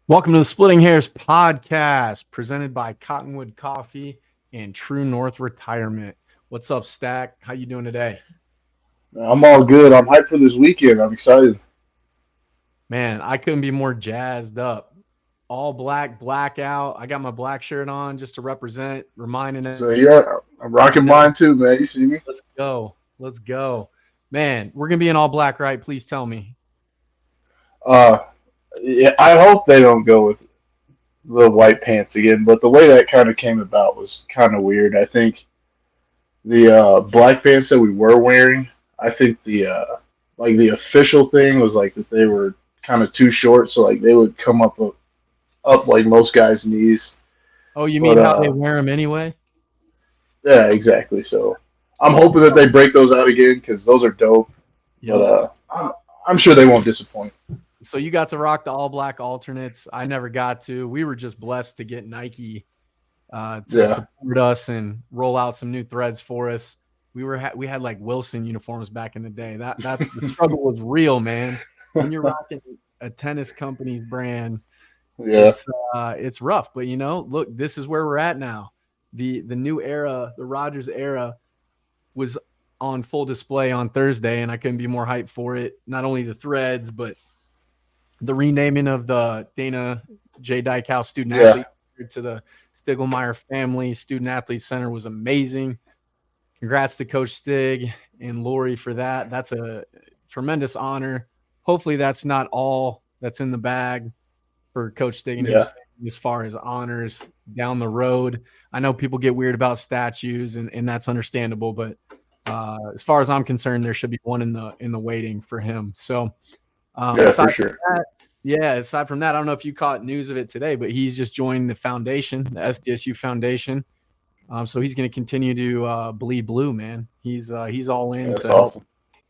Welcome to the Splitting Hairs podcast, presented by Cottonwood Coffee and True North Retirement. What's up, Stack? How you doing today? I'm all good. I'm hyped for this weekend. I'm excited. Man, I couldn't be more jazzed up. All black, blackout. I got my black shirt on just to represent, reminding So yeah, I'm rocking everybody, mine too, man. You see me? let's go. Let's go. Man, we're going to be in all black, right? Please tell me. Uh, yeah, I hope they don't go with the white pants again. But the way that kind of came about was kind of weird. I think the black pants that we were wearing, I think the official thing was like that they were kind of too short, so like they would come up like most guys' knees. Oh, you But mean how they wear them anyway? yeah, exactly. So I'm Oh, hoping that they break those out again because those are dope. But yep. I'm sure they won't disappoint. So you got to rock the all black alternates. I never got to. We were just blessed to get Nike to Yeah, support us and roll out some new threads for us. We had like Wilson uniforms back in the day. That the struggle was real, man. When you're rocking a tennis company's brand, yeah, it's rough. But look, this is where we're at now. The new era, the Rodgers era, was on full display on Thursday, and I couldn't be more hyped for it. Not only the threads, but the renaming of the Dana J. Dykehouse Student yeah, Athlete to the Stiglmeyer Family Student Athlete Center was amazing. Congrats to Coach Stig and Lori for that. That's a tremendous honor. Hopefully, that's not all that's in the bag for Coach Stig and his yeah, family as far as honors down the road. I know people get weird about statues, and that's understandable, but as far as I'm concerned, there should be one in the waiting for him. So, yeah, aside for from sure. that, yeah, aside from that, I don't know if you caught news of it today, but he's just joined the foundation, the SDSU Foundation. So he's going to continue to bleed blue, man. He's all in That's to help awesome.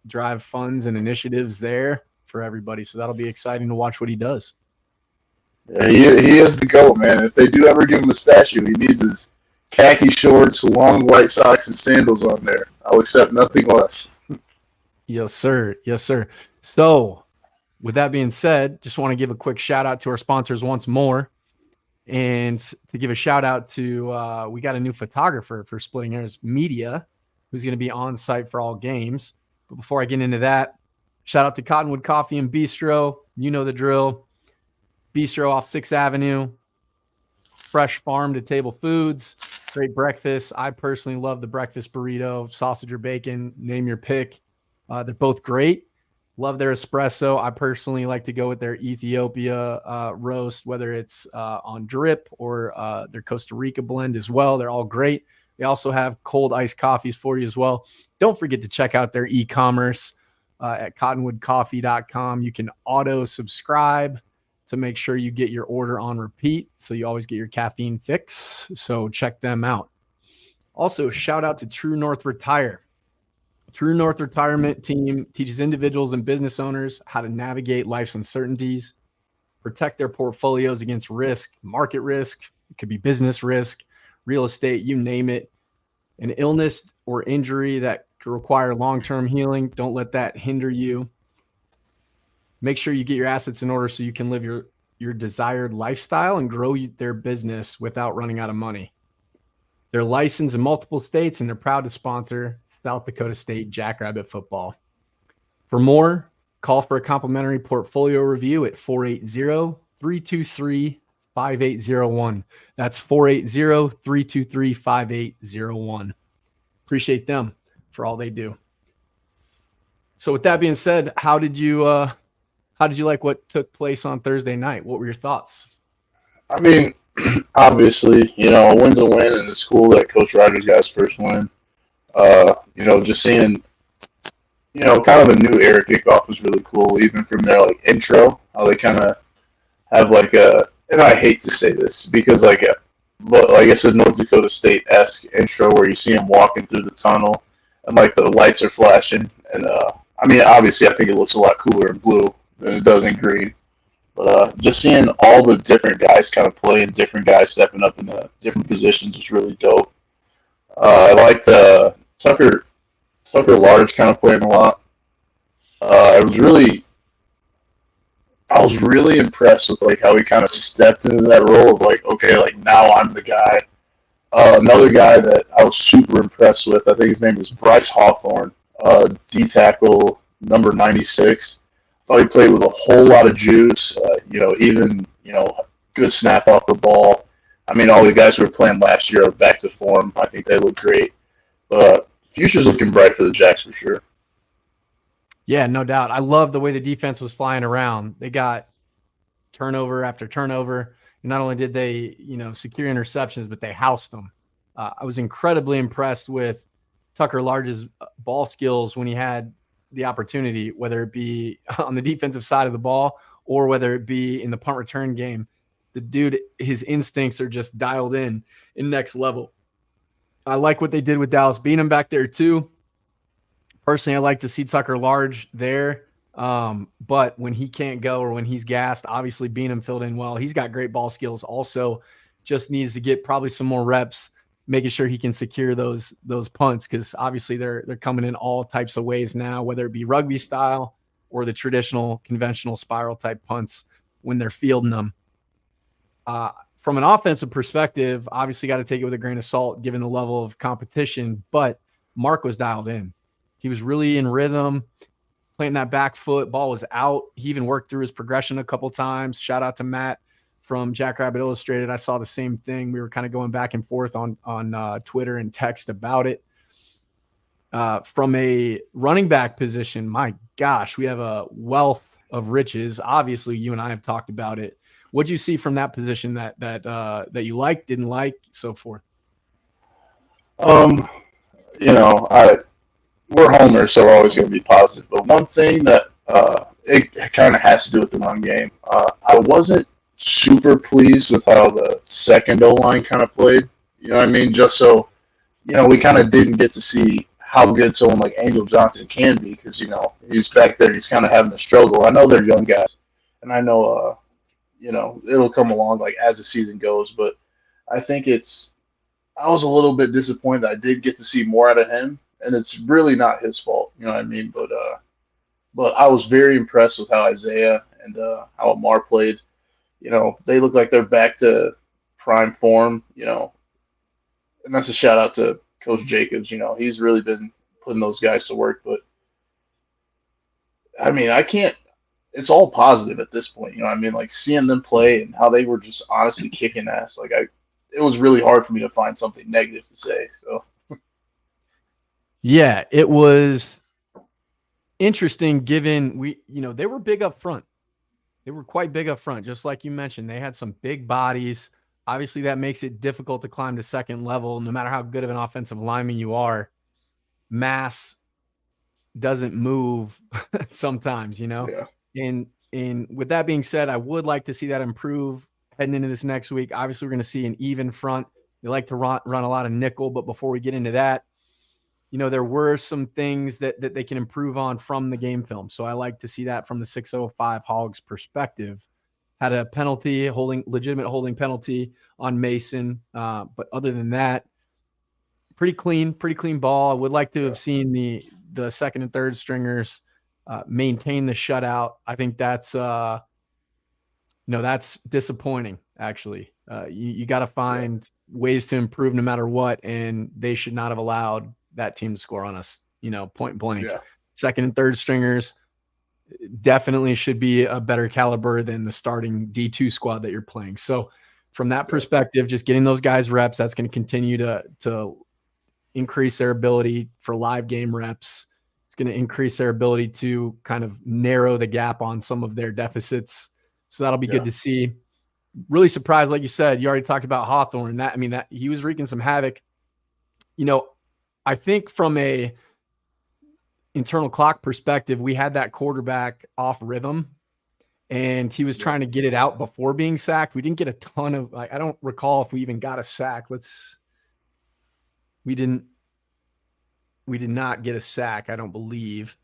drive funds and initiatives there for everybody. So that'll be exciting to watch what he does. Yeah, he is the GOAT, man. If they do ever give him a statue, he needs his khaki shorts, long white socks, and sandals on there. I'll accept nothing less. Yes, sir. Yes, sir. So with that being said, just want to give a quick shout out to our sponsors once more. And to give a shout out to, we got a new photographer for Splitting Hairs Media who's going to be on site for all games. But before I get into that, shout out to Cottonwood Coffee and Bistro. You know the drill. Bistro off 6th Avenue, fresh farm to table foods, great breakfast. I personally love the breakfast burrito, sausage or bacon, name your pick. They're both great. Love their espresso. I personally like to go with their Ethiopia roast, whether it's on drip or their Costa Rica blend as well. They're all great. They also have cold iced coffees for you as well. Don't forget to check out their e-commerce at cottonwoodcoffee.com. You can auto subscribe to make sure you get your order on repeat, so you always get your caffeine fix. So check them out. Also, shout out to True North Retire. True North Retirement Team teaches individuals and business owners how to navigate life's uncertainties, protect their portfolios against risk, market risk, it could be business risk, real estate, you name it. An illness or injury that could require long-term healing, don't let that hinder you. Make sure you get your assets in order so you can live your desired lifestyle and grow their business without running out of money. They're licensed in multiple states, and they're proud to sponsor South Dakota State Jackrabbit football. For more, call for a complimentary portfolio review at 480-323-5801. That's 480-323-5801. Appreciate them for all they do. So with that being said, how did you like what took place on Thursday night? What were your thoughts? I mean, obviously, a win's a win, and it's cool that Coach Rogers got his first win. Just seeing, kind of a new era kickoff was really cool, even from their like intro, how they kind of have like and I hate to say this because but I guess a North Dakota State esque intro where you see him walking through the tunnel and like the lights are flashing, and I mean, obviously, I think it looks a lot cooler in blue than it does in green. But just seeing all the different guys kind of play and different guys stepping up in the different positions was really dope. I liked Tucker Large kind of playing a lot. It was really I was really impressed with like how he kind of stepped into that role of like, okay, like now I'm the guy. Another guy that I was super impressed with, I think his name is Bryce Hawthorne, D tackle number 96. I thought he played with a whole lot of juice. Even good snap off the ball. I mean, all the guys who were playing last year are back to form. I think they look great. But future's looking bright for the Jacks for sure. Yeah, no doubt. I love the way the defense was flying around. They got turnover after turnover. And not only did they, secure interceptions, but they housed them. I was incredibly impressed with Tucker Large's ball skills when he had the opportunity, whether it be on the defensive side of the ball or whether it be in the punt return game. The dude, his instincts are just dialed in next level. I like what they did with Dallas Beanham back there too. Personally, I like to see Tucker Large there. But when he can't go or when he's gassed, obviously Beanham filled in well. He's got great ball skills. Also, just needs to get probably some more reps, making sure he can secure those punts, because obviously they're coming in all types of ways now, whether it be rugby style or the traditional conventional spiral type punts when they're fielding them. From an offensive perspective, obviously got to take it with a grain of salt given the level of competition, but Mark was dialed in. He was really in rhythm, planting that back foot. Ball was out. He even worked through his progression a couple times. Shout out to Matt from Jackrabbit Illustrated. I saw the same thing. We were kind of going back and forth on Twitter and text about it. From a running back position, my gosh, we have a wealth of riches. Obviously, you and I have talked about it. What do you see from that position that you liked, didn't like, so forth? We're homers, so we're always going to be positive. But one thing that it kind of has to do with the run game. I wasn't super pleased with how the second O line kind of played. You know what I mean? Just so we kind of didn't get to see how good someone like Angel Johnson can be, because he's back there. He's kind of having a struggle. I know they're young guys, and I know it'll come along like as the season goes. But I think I was a little bit disappointed that I did get to see more out of him, and it's really not his fault. You know what I mean? But I was very impressed with how Isaiah and how Amar played. They look like they're back to prime form. And that's a shout out to Coach Jacobs. He's really been putting those guys to work. But I mean, I can't. It's all positive at this point. I mean, like seeing them play and how they were just honestly kicking ass. It was really hard for me to find something negative to say. So. Yeah, it was interesting given they were big up front. They were quite big up front, just like you mentioned. They had some big bodies. Obviously, that makes it difficult to climb to second level, no matter how good of an offensive lineman you are. Mass doesn't move sometimes, Yeah. And with that being said, I would like to see that improve heading into this next week. Obviously, we're going to see an even front. They like to run a lot of nickel, but before we get into that, there were some things that they can improve on from the game film. So I like to see that from the 605 Hogs perspective. Had a legitimate holding penalty on Mason. But other than that, pretty clean ball. I would like to have seen the second and third stringers maintain the shutout. I think that's that's disappointing, actually. You got to find ways to improve no matter what, and they should not have allowed that team to score on us, point blank. Yeah. Second and third stringers definitely should be a better caliber than the starting D2 squad that you're playing. So from that perspective, just getting those guys reps, that's going to continue to increase their ability for live game reps. It's going to increase their ability to kind of narrow the gap on some of their deficits. So that'll be good to see. Really surprised, like you said, you already talked about Hawthorne. That he was wreaking some havoc. I think from a internal clock perspective, we had that quarterback off rhythm, and he was trying to get it out before being sacked. We didn't get a ton of, I don't recall if we even got a sack. We did not get a sack, I don't believe.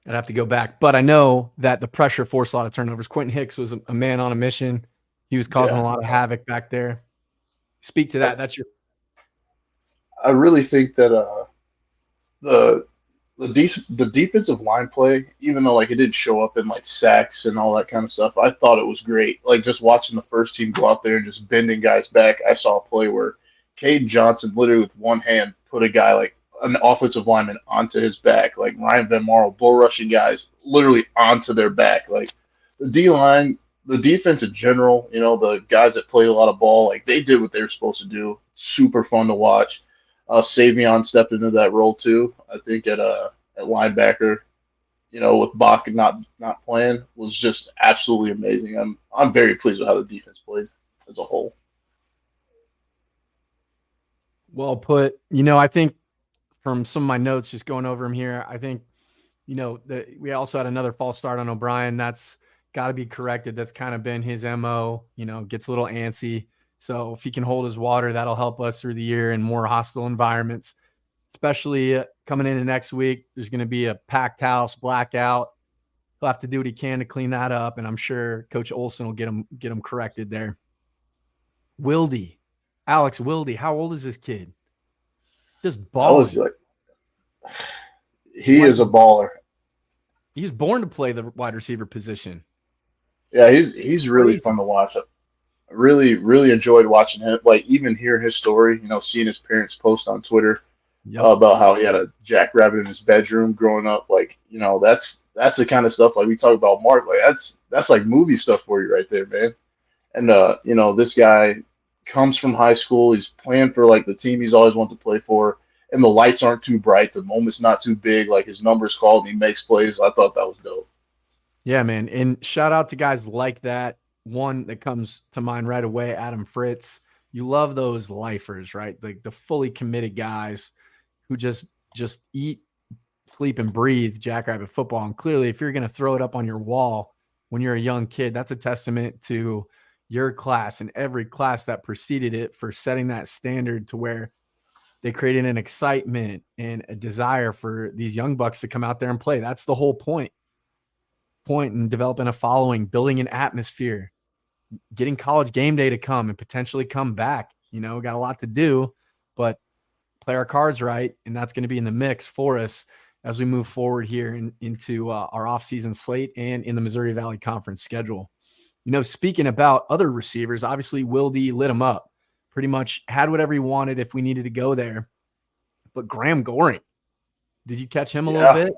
I'd have to go back, but I know that the pressure forced a lot of turnovers. Quentin Hicks was a man on a mission. He was causing a lot of havoc back there. Speak to that. I really think that the the defensive line play, even though like it didn't show up in like sacks and all that kind of stuff, I thought it was great. Like just watching the first team go out there and just bending guys back. I saw a play where Cade Johnson literally with one hand put a guy like an offensive lineman onto his back, like Ryan Van Marl, bull rushing guys literally onto their back. Like the D line, the defense in general, the guys that played a lot of ball, like they did what they were supposed to do. Super fun to watch. Savion stepped into that role too. I think at linebacker, with Bach not playing, was just absolutely amazing. I'm very pleased with how the defense played as a whole. Well put. I think from some of my notes, just going over them here, I think, we also had another false start on O'Brien. That's got to be corrected. That's kind of been his MO, gets a little antsy. So if he can hold his water, that'll help us through the year in more hostile environments, especially coming into next week. There's going to be a packed house, blackout. He'll have to do what he can to clean that up, and I'm sure Coach Olson will get him corrected there. Wildy, Alex Wildy, how old is this kid? Just balling. He is a baller. He's born to play the wide receiver position. Yeah, he's really fun to watch. I really, really enjoyed watching him. Like even hearing his story, seeing his parents post on Twitter about how he had a jackrabbit in his bedroom growing up. Like, that's the kind of stuff like we talk about Mark. Like that's like movie stuff for you right there, man. And this guy comes from high school. He's playing for like the team he's always wanted to play for, and the lights aren't too bright. The moment's not too big. Like his number's called, and he makes plays. I thought that was dope. Yeah, man. And shout out to guys like that. One that comes to mind right away, Adam Fritz. You love those lifers, right? Like the fully committed guys who just eat, sleep, and breathe Jackrabbit football. And clearly, if you're going to throw it up on your wall when you're a young kid, that's a testament to your class and every class that preceded it for setting that standard to where they created an excitement and a desire for these young bucks to come out there and play. That's the whole point in developing a following, building an atmosphere, getting College game day to come and potentially come back. Got a lot to do, but play our cards right, and that's going to be in the mix for us as we move forward here into our offseason slate and in the Missouri Valley Conference schedule. Speaking about other receivers, obviously Wildy lit him up. Pretty much had whatever he wanted if we needed to go there. But Graham Goring, did you catch him a little bit?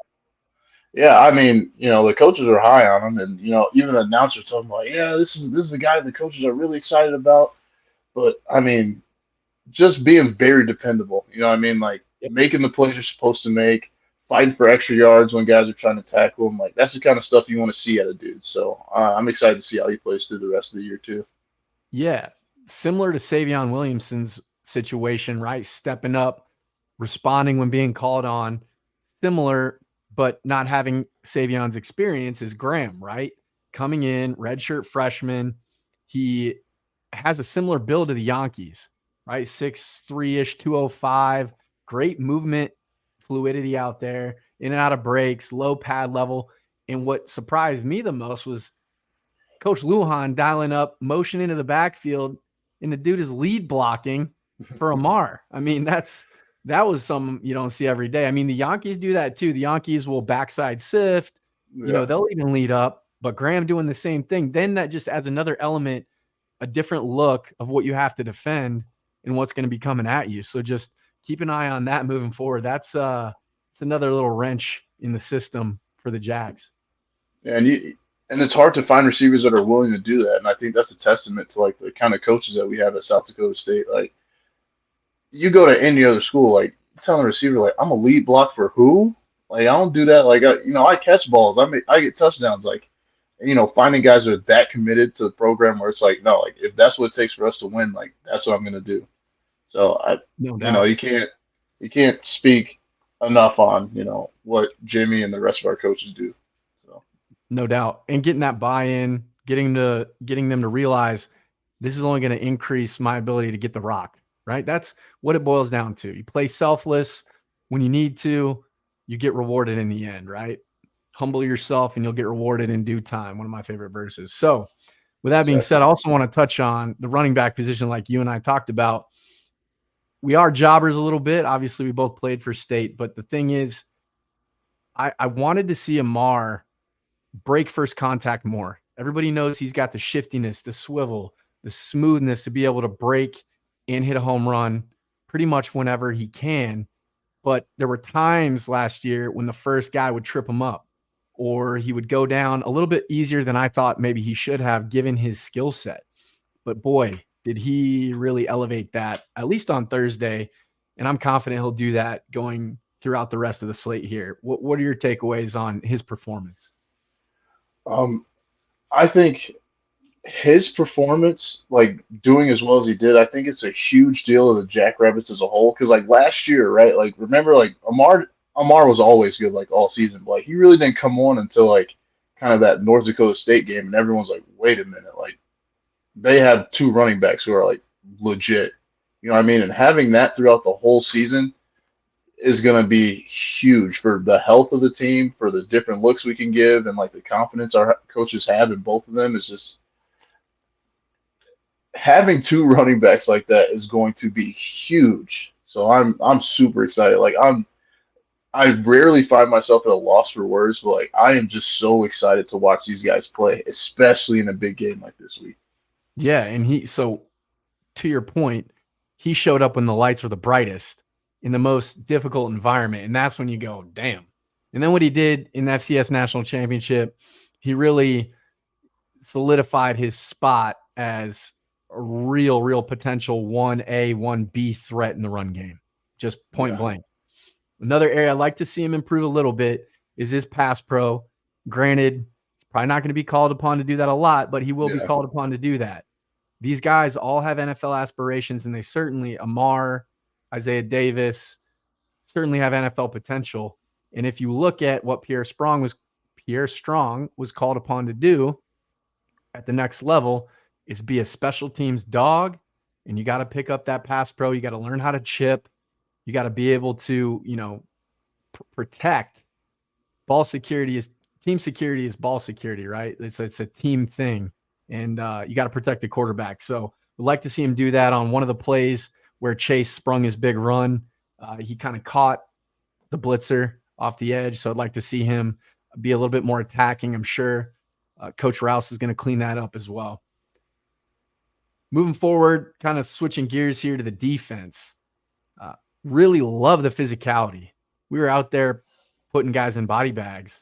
Yeah, I mean, the coaches are high on him, and even the announcer told him like, yeah, this is a guy the coaches are really excited about. But I mean, just being very dependable. Like making the plays you're supposed to make, fighting for extra yards when guys are trying to tackle him. Like that's the kind of stuff you want to see out of dude. So I'm excited to see how he plays through the rest of the year too. Yeah, similar to Savion Williamson's situation, right? Stepping up, responding when being called on. Similar, but not having Savion's experience is Graham, right? Coming in, redshirt freshman. He has a similar build to the Yankees, right? 6'3-ish, 205, great movement, fluidity out there, in and out of breaks, low pad level. And what surprised me the most was Coach Lujan dialing up motion into the backfield, and the dude is lead blocking for Amar. I mean, that was something you don't see every day. I mean, the Yankees do that too. The Yankees will backside sift, they'll even lead up, but Graham doing the same thing. Then that just adds another element, a different look of what you have to defend and what's going to be coming at you. So just keep an eye on that moving forward. It's another little wrench in the system for the Jacks. Yeah, and it's hard to find receivers that are willing to do that. And I think that's a testament to like the kind of coaches that we have at South Dakota State. Like you go to any other school, like telling a receiver, like, I'm a lead block for who? Like, I don't do that. Like, I catch balls. I get touchdowns. Like, finding guys that are that committed to the program where it's like, no, like if that's what it takes for us to win, like that's what I'm going to do. So you can't speak enough on, what Jimmy and the rest of our coaches do. So. No doubt. And getting that buy-in, getting them to realize this is only going to increase my ability to get the rock, right? That's what it boils down to. You play selfless when you need to, you get rewarded in the end, right? Humble yourself and you'll get rewarded in due time. One of my favorite verses. So with that being said, I also want to touch on the running back position like you and I talked about. We are jobbers a little bit. Obviously, we both played for state, but the thing is, I wanted to see Amar break first contact more. Everybody knows he's got the shiftiness, the swivel, the smoothness to be able to break and hit a home run pretty much whenever he can. But there were times last year when the first guy would trip him up or he would go down a little bit easier than I thought maybe he should have given his skill set. But boy, did he really elevate that, at least on Thursday. And I'm confident he'll do that going throughout the rest of the slate here. What are your takeaways on his performance? Um, I think his performance, like doing as well as he did, I think it's a huge deal of the Jackrabbits as a whole. Because like last year, right? Like remember, like Amar was always good, like all season, but like he really didn't come on until like kind of that North Dakota State game, and everyone's like, wait a minute, like they have two running backs who are like legit. You know what I mean? And having that throughout the whole season is going to be huge for the health of the team, for the different looks we can give, and like the confidence our coaches have in both of them is just having two running backs like that is going to be huge. So I'm super excited. I rarely find myself at a loss for words, but like I am just so excited to watch these guys play, especially in a big game like this week. Yeah, and so to your point, he showed up when the lights were the brightest in the most difficult environment, and that's when you go, damn. And then what he did in the FCS National Championship, he really solidified his spot as a real potential 1A, 1B threat in the run game, just point blank. Another area I'd like to see him improve a little bit is his pass pro. Granted, he's probably not going to be called upon to do that a lot, but he will be called upon to do that. These guys all have NFL aspirations, and they certainly, Amar, Isaiah Davis, certainly have NFL potential. And if you look at what Pierre Strong was called upon to do at the next level, is be a special teams dog, and you got to pick up that pass pro. You got to learn how to chip. You got to be able to, protect. Ball security is team security is ball security, right? It's a team thing, and you got to protect the quarterback. So we'd like to see him do that on one of the plays where Chase sprung his big run. He kind of caught the blitzer off the edge, so I'd like to see him be a little bit more attacking. I'm sure Coach Rouse is going to clean that up as well. Moving forward, kind of switching gears here to the defense. Really love the physicality. We were out there putting guys in body bags,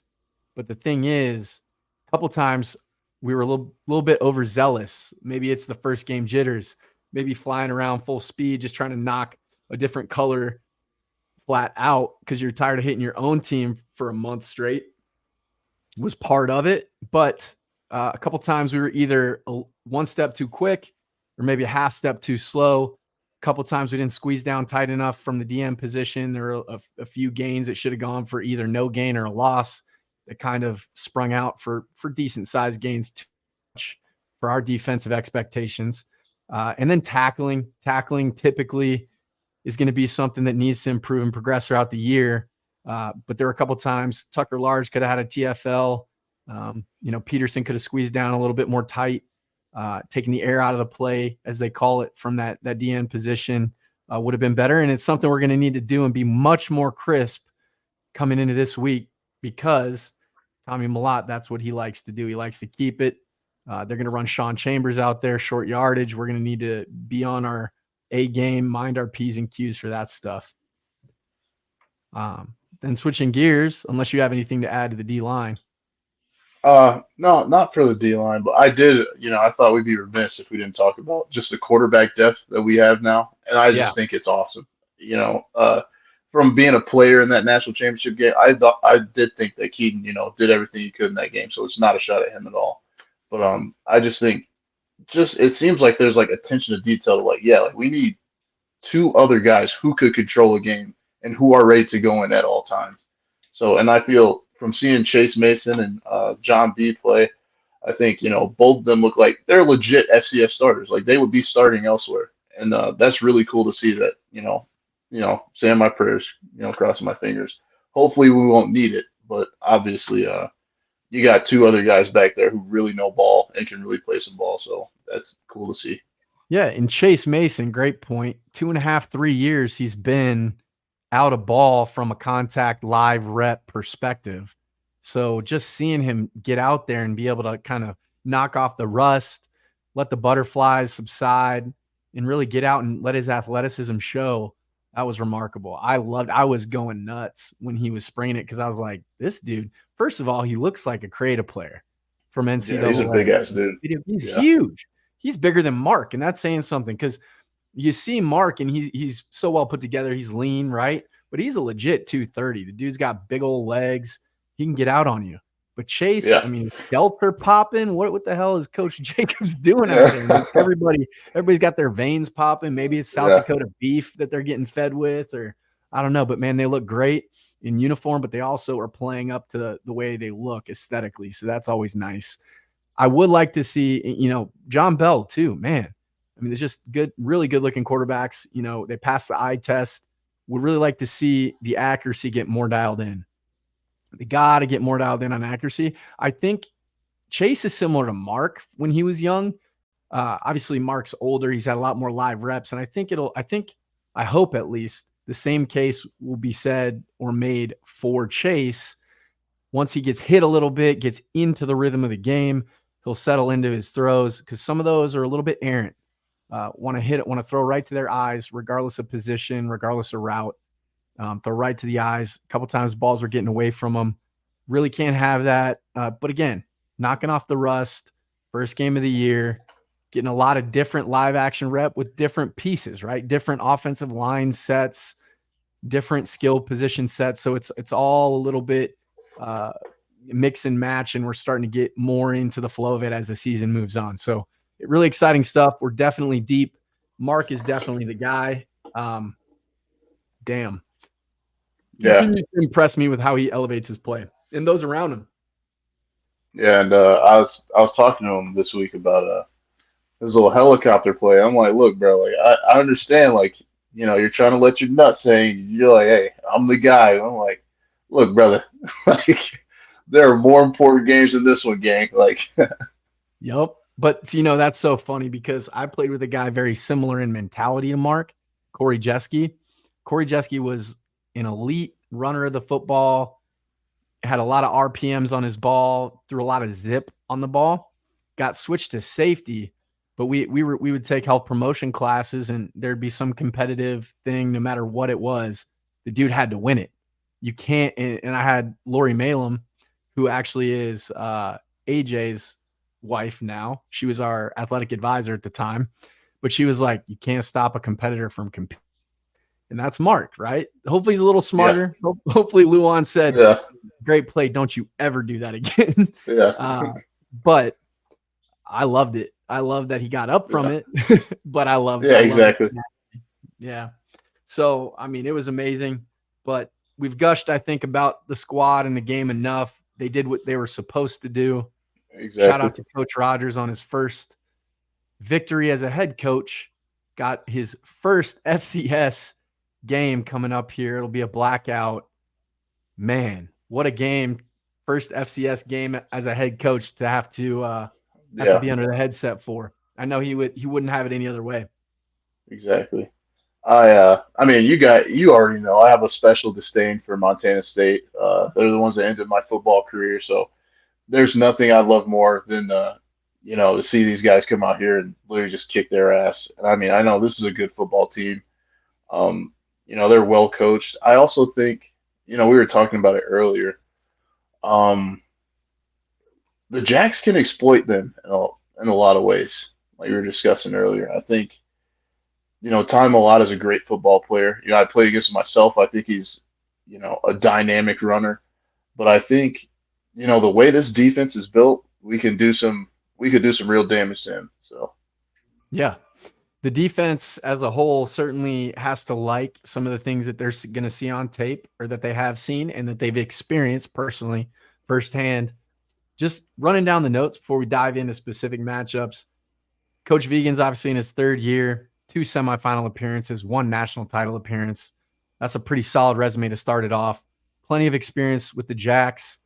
but the thing is, a couple times we were a little bit overzealous. Maybe it's the first game jitters, maybe flying around full speed, just trying to knock a different color flat out because you're tired of hitting your own team for a month straight was part of it. But a couple times we were either one step too quick or maybe a half step too slow. A couple times we didn't squeeze down tight enough from the DM position. There were a few gains that should have gone for either no gain or a loss that kind of sprung out for decent sized gains too much for our defensive expectations. And then tackling typically is going to be something that needs to improve and progress throughout the year. But there were a couple times Tucker Large could have had a TFL. Peterson could have squeezed down a little bit more tight. Taking the air out of the play, as they call it, from that DN position would have been better. And it's something we're going to need to do and be much more crisp coming into this week because Tommy Mellott, that's what he likes to do. He likes to keep it. They're going to run Sean Chambers out there, short yardage. We're going to need to be on our A game, mind our P's and Q's for that stuff. Then switching gears, unless you have anything to add to the D line. No, not for the D line, but I did. I thought we'd be remiss if we didn't talk about just the quarterback depth that we have now, and I just think it's awesome. From being a player in that national championship game, I did think that Keaton, did everything he could in that game, so it's not a shot at him at all. But I just think, it seems like there's like attention to detail to like we need two other guys who could control a game and who are ready to go in at all times. So, and I feel from seeing Chase Mason and John B play, I think, both of them look like they're legit FCS starters. Like they would be starting elsewhere. And that's really cool to see that, saying my prayers, crossing my fingers. Hopefully we won't need it, but obviously you got two other guys back there who really know ball and can really play some ball. So that's cool to see. Yeah, and Chase Mason, great point. 2.5, 3 years he's been out a ball from a contact live rep perspective. So just seeing him get out there and be able to kind of knock off the rust, let the butterflies subside, and really get out and let his athleticism show, that was remarkable. I was going nuts when he was spraying it because I was like, this dude, first of all, he looks like a creative player from Yeah, he's a big NCAA. ass dude. He's Yeah, huge. He's bigger than Mark, and that's saying something because you see Mark and he's so well put together. He's lean, right? But he's a legit 230. The dude's got big old legs. He can get out on you. But Chase, yeah, I mean, delts popping. What the hell is Coach Jacobs doing out there? yeah, Everybody's got their veins popping. Maybe it's South yeah, Dakota beef that they're getting fed with, or I don't know. But man, they look great in uniform, but they also are playing up to the way they look aesthetically. So that's always nice. I would like to see, John Bell too, man. I mean, they're just good, really good looking quarterbacks. They pass the eye test. Would really like to see the accuracy get more dialed in. They got to get more dialed in on accuracy. I think Chase is similar to Mark when he was young. Obviously, Mark's older. He's had a lot more live reps. And I hope at least the same case will be said or made for Chase. Once he gets hit a little bit, gets into the rhythm of the game, he'll settle into his throws because some of those are a little bit errant. Want to hit it, want to throw right to their eyes, regardless of position, regardless of route. Throw right to the eyes. A couple times balls are getting away from them. Really can't have that. But again, knocking off the rust, first game of the year, getting a lot of different live action rep with different pieces, right? Different offensive line sets, different skill position sets. So it's all a little bit mix and match, and we're starting to get more into the flow of it as the season moves on. So really exciting stuff. We're definitely deep. Mark is definitely the guy. Damn. yeah, Continues to impress me with how he elevates his play and those around him. yeah. And I was talking to him this week about his little helicopter play. I'm like, look, bro, like I understand, like you're trying to let your nuts hang. You're like, hey, I'm the guy. I'm like, look, brother, like there are more important games than this one, gang. Like, Yep. But that's so funny because I played with a guy very similar in mentality to Mark, Corey Jeske. Corey Jeske was an elite runner of the football, had a lot of RPMs on his ball, threw a lot of zip on the ball, got switched to safety. But we would take health promotion classes and there'd be some competitive thing, no matter what it was. The dude had to win it. You can't. And I had Lori Malum, who actually is AJ's wife now. She was our athletic advisor at the time, but she was like, you can't stop a competitor from competing. And that's Mark, right? Hopefully he's a little yeah, smarter. Hopefully Luan said, yeah, great play. Don't you ever do that again. yeah, But I loved it. I love that he got up from yeah, it, but I loved yeah, exactly. it. Yeah. So, I mean, it was amazing, but we've gushed, I think, about the squad and the game enough. They did what they were supposed to do. Shout Exactly. out to Coach Rogers on his first victory as a head coach. Got his first FCS game coming up here. It'll be a blackout. Man, what a game. First FCS game as a head coach to have to Yeah, be under the headset for. I know he wouldn't have it any other way. exactly. I mean, you already know I have a special disdain for Montana State. They're the ones that ended my football career, so there's nothing I love more than to see these guys come out here and literally just kick their ass. And I mean, I know this is a good football team. They're well coached. I also think, we were talking about it earlier. Um, the Jacks can exploit them in a lot of ways, like we were discussing earlier. I think, Ty Malott is a great football player. I played against him myself. I think he's, a dynamic runner. But I think, the way this defense is built, we could do some real damage to him. So Yeah. The defense as a whole certainly has to like some of the things that they're going to see on tape or that they have seen and that they've experienced personally firsthand. Just running down the notes before we dive into specific matchups. Coach Vegan's obviously in his third year, 2 semifinal appearances, 1 national title appearance. That's a pretty solid resume to start it off. Plenty of experience with the Jacks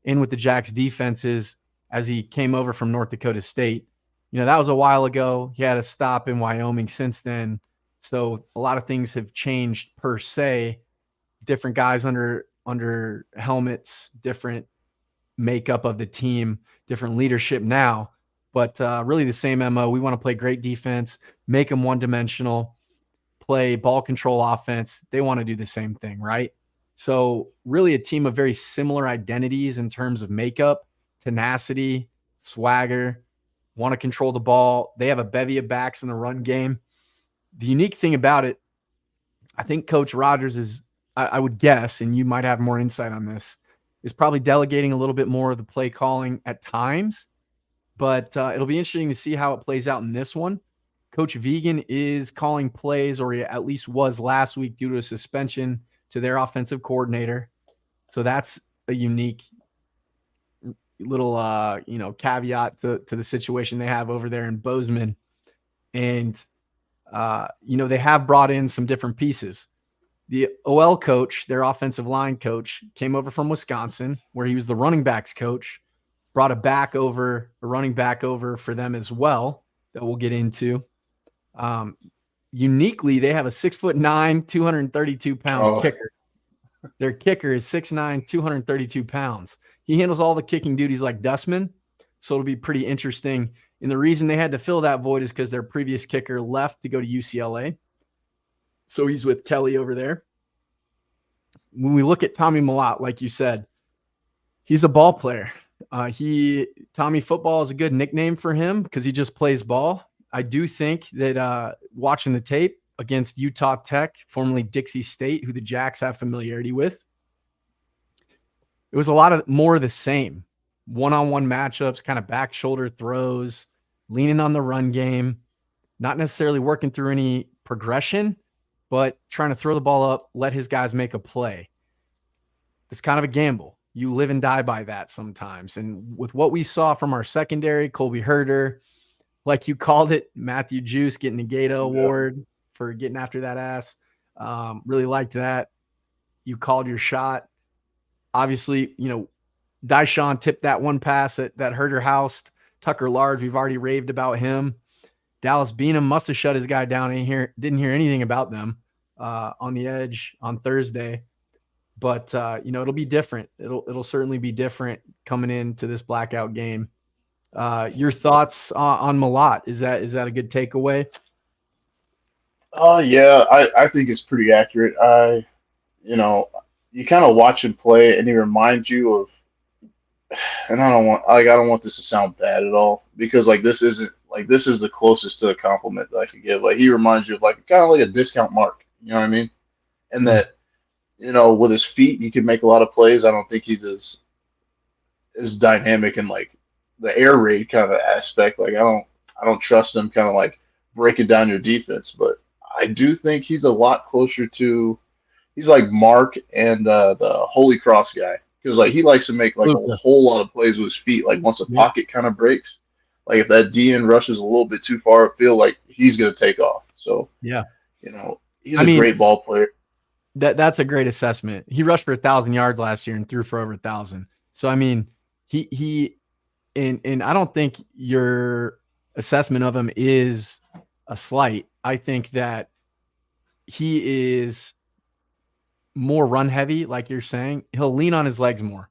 and with the Jacks defenses as he came over from North Dakota State. That was a while ago. He had a stop in Wyoming since then. So a lot of things have changed per se. different guys under helmets, different makeup of the team, different leadership now, but really the same MO. We want to play great defense, make them one-dimensional, play ball control offense. They want to do the same thing, right? So really a team of very similar identities in terms of makeup, tenacity, swagger, want to control the ball. They have a bevy of backs in the run game. The unique thing about it, I think Coach Rodgers is, I would guess, and you might have more insight on this, is probably delegating a little bit more of the play calling at times, but it'll be interesting to see how it plays out in this one. Coach Vegan is calling plays, or he at least was last week due to a suspension to their offensive coordinator. So that's a unique little, caveat to the situation they have over there in Bozeman. And, they have brought in some different pieces. The OL coach, their offensive line coach, came over from Wisconsin, where he was the running backs coach, brought a running back over for them as well that we'll get into. Uniquely, they have a 6'9", 232-pound kicker. Their kicker is 6'9", 232 pounds. He handles all the kicking duties like Dustman, so it'll be pretty interesting. And the reason they had to fill that void is because their previous kicker left to go to UCLA. So he's with Kelly over there. When we look at Tommy Mellott, like you said, he's a ball player. Tommy Football is a good nickname for him because he just plays ball. I do think that watching the tape against Utah Tech, formerly Dixie State, who the Jacks have familiarity with, it was a lot more of the same. One-on-one matchups, kind of back shoulder throws, leaning on the run game, not necessarily working through any progression, but trying to throw the ball up, let his guys make a play. It's kind of a gamble. You live and die by that sometimes. And with what we saw from our secondary, Colby Herder, like you called it, Matthew Juice getting the Gato Award for getting after that ass. Really liked that. You called your shot. Obviously, Dyshawn tipped that one pass that Herder housed. Tucker Large, we've already raved about him. Dallas Beanham must have shut his guy down and didn't hear anything about them on the edge on Thursday. But, it'll be different. It'll certainly be different coming into this blackout game. Your thoughts on Mellott? Is that a good takeaway? Yeah, I think it's pretty accurate. You kind of watch him play, and he reminds you of. And I don't want this to sound bad at all because this is the closest to a compliment that I could give. Like he reminds you of kind of like a discount mark. You know what I mean? And that with his feet, he can make a lot of plays. I don't think he's as dynamic in the air raid kind of aspect. I don't trust him kind of breaking down your defense, but I do think he's a lot closer to. He's like Mark and the Holy Cross guy because he likes to make a whole lot of plays with his feet. Once the pocket kind of breaks, if that DN rushes a little bit too far upfield, he's gonna take off. So yeah, he's a great ball player. That's a great assessment. He rushed for 1,000 yards last year and threw for over 1,000. So he and I don't think your assessment of him is a slight. I think that he is more run heavy, like you're saying. He'll lean on his legs more.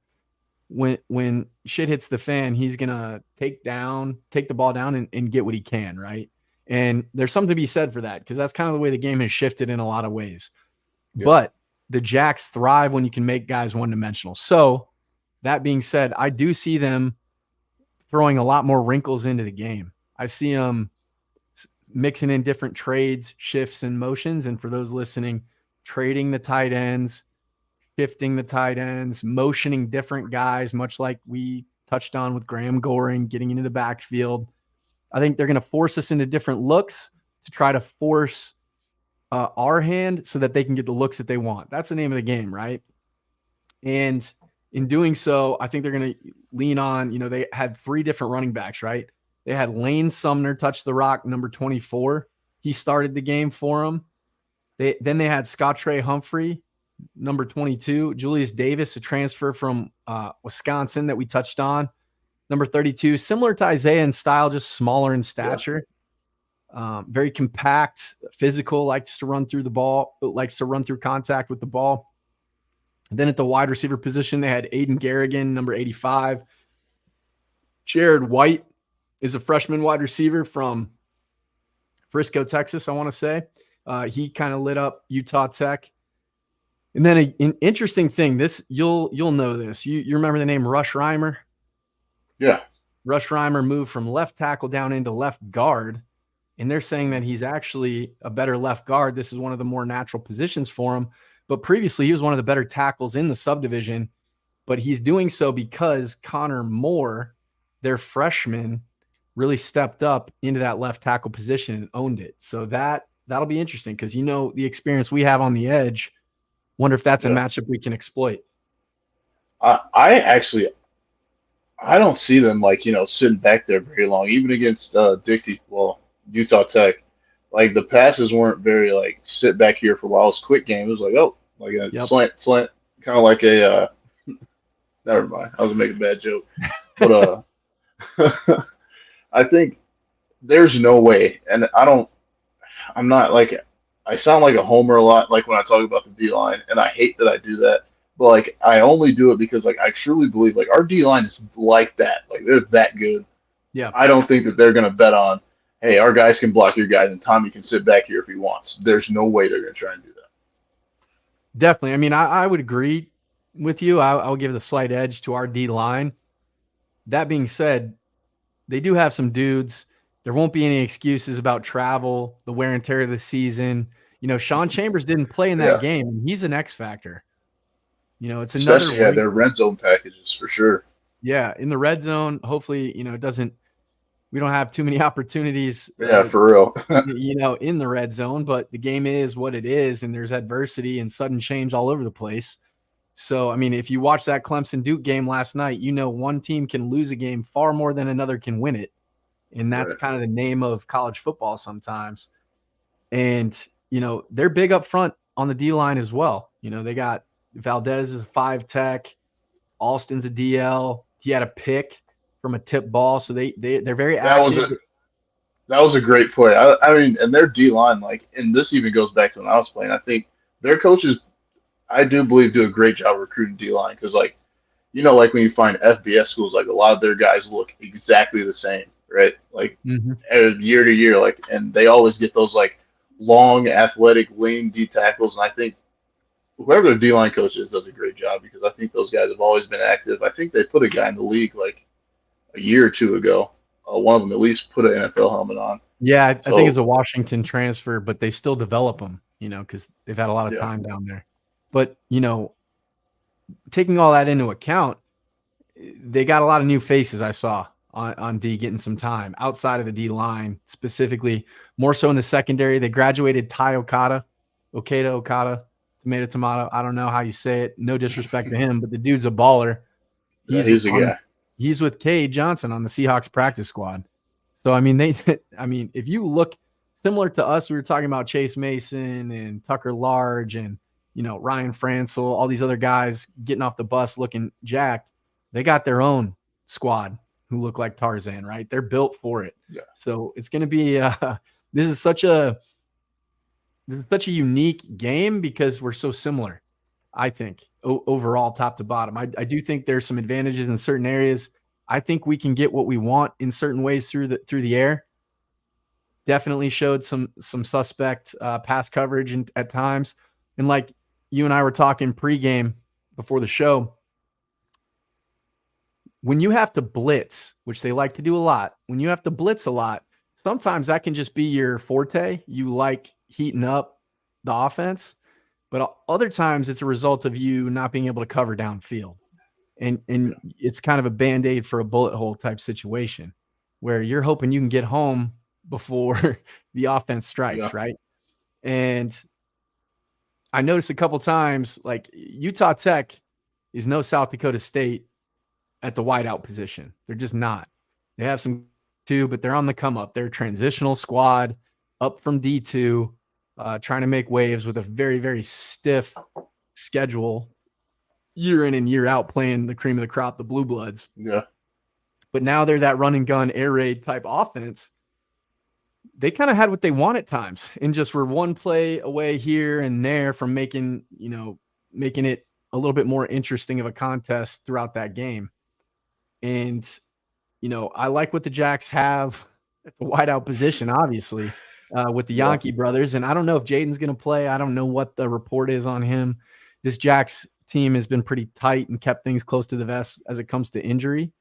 When shit hits the fan, he's gonna take the ball down and get what he can, right? And there's something to be said for that because that's kind of the way the game has shifted in a lot of ways. Yeah. But the Jacks thrive when you can make guys one-dimensional. So that being said, I do see them throwing a lot more wrinkles into the game. I see them mixing in different trades, shifts, and motions. And for those listening, trading the tight ends, shifting the tight ends, motioning different guys, much like we touched on with Graham Goring, getting into the backfield. I think they're going to force us into different looks to try to force our hand so that they can get the looks that they want. That's the name of the game, right? And in doing so, I think they're going to lean on, they had 3 different running backs, right? They had Lane Sumner touch the rock, number 24. He started the game for them. Then they had Scott Trey Humphrey, number 22. Julius Davis, a transfer from Wisconsin that we touched on, number 32. Similar to Isaiah in style, just smaller in stature. Very compact, physical, likes to run through the ball, likes to run through contact with the ball. Then at the wide receiver position, they had Aiden Garrigan, number 85. Jared White is a freshman wide receiver from Frisco, Texas, I want to say. He kind of lit up Utah Tech. And then an interesting thing, this you'll know this. You remember the name Rush Reimer? Yeah. Rush Reimer moved from left tackle down into left guard, and they're saying that he's actually a better left guard. This is one of the more natural positions for him. But previously, he was one of the better tackles in the subdivision. But he's doing so because Connor Moore, their freshman, really stepped up into that left tackle position and owned it. So that'll be interesting because the experience we have on the edge. Wonder if that's a matchup we can exploit. I don't see them sitting back there very long, even against Utah Tech. Like the passes weren't very sit back here for a while. It was a quick game. It was a slant, kind of like a. Never mind. I was gonna make a bad joke, but I think there's no way, and I'm not I sound like a homer a lot, like when I talk about the D line, and I hate that I do that. But I only do it because I truly believe our D line is like that. They're that good. Yeah. I don't think that they're gonna bet on, hey, our guys can block your guys and Tommy can sit back here if he wants. There's no way they're gonna try and do that. Definitely. I mean, I would agree with you. I'll give the slight edge to our D line. That being said, they do have some dudes. There won't be any excuses about travel, the wear and tear of the season. Sean Chambers didn't play in that game. He's an X factor. It's especially another their red zone packages for sure. Yeah, in the red zone. Hopefully, it doesn't. We don't have too many opportunities. Yeah, for real. In the red zone, but the game is what it is, and there's adversity and sudden change all over the place. So, I mean, if you watch that Clemson Duke game last night, one team can lose a game far more than another can win it. And that's kind of the name of college football sometimes. And, they're big up front on the D line as well. They got Valdez is a 5 tech, Alston's a DL. He had a pick from a tip ball. So they're very active. That was a great play. I mean, and their D line, and this even goes back to when I was playing, I think their coaches, I do believe, do a great job recruiting D line because, when you find FBS schools, a lot of their guys look exactly the same, right? Year to year, and they always get those long, athletic, lean D tackles. And I think whoever their D line coach is does a great job because I think those guys have always been active. I think they put a guy in the league a year or two ago. One of them at least put an NFL helmet on. Yeah, I think it's a Washington transfer, but they still develop them, because they've had a lot of time down there. But, taking all that into account, they got a lot of new faces I saw on D getting some time outside of the D line, specifically more so in the secondary. They graduated Ty Okada, tomato. I don't know how you say it. No disrespect to him, but the dude's a baller. He's a guy. He's with Cade Johnson on the Seahawks practice squad. So, I mean, if you look similar to us, we were talking about Chase Mason and Tucker Large and, Ryan Francel, all these other guys getting off the bus looking jacked. They got their own squad who look like Tarzan, right? They're built for it. Yeah. So it's going to be, this is such a unique game because we're so similar, I think, overall, top to bottom. I do think there's some advantages in certain areas. I think we can get what we want in certain ways through the air. Definitely showed some suspect pass coverage at times. And like you and I were talking pregame before the show, when you have to blitz, which they like to do a lot, when you have to blitz a lot, sometimes that can just be your forte. You like heating up the offense. But other times it's a result of you not being able to cover downfield. And it's kind of a Band-Aid for a bullet hole type situation where you're hoping you can get home before the offense strikes, right? And I noticed a couple times, Utah Tech is no South Dakota State at the wideout position. They're just not. They have some too, but they're on the come up. They're a transitional squad up from D2. Trying to make waves with a very, very stiff schedule year in and year out, playing the cream of the crop, the Blue Bloods. Yeah. But now they're that run and gun air raid type offense. They kind of had what they want at times and just were one play away here and there from making it a little bit more interesting of a contest throughout that game. And, I like what the Jacks have at the wideout position, obviously, with the Yeah. Yankee brothers. And I don't know if Jaden's going to play. I don't know what the report is on him. This Jacks team has been pretty tight and kept things close to the vest as it comes to injury.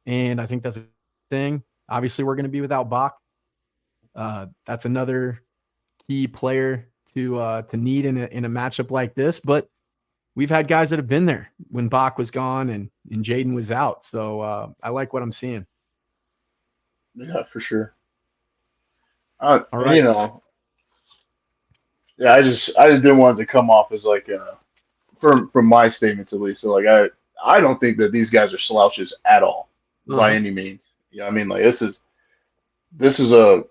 And I think that's a thing. Obviously, we're going to be without Bach. That's another key player to need in a matchup like this. But we've had guys that have been there when Bach was gone and Jaden was out. So I like what I'm seeing. Yeah, for sure. All And, right. yeah, I just didn't want it to come off as like from my statements at least. So like I don't think that these guys are slouches at all by Uh-huh. any means. I mean, like this is a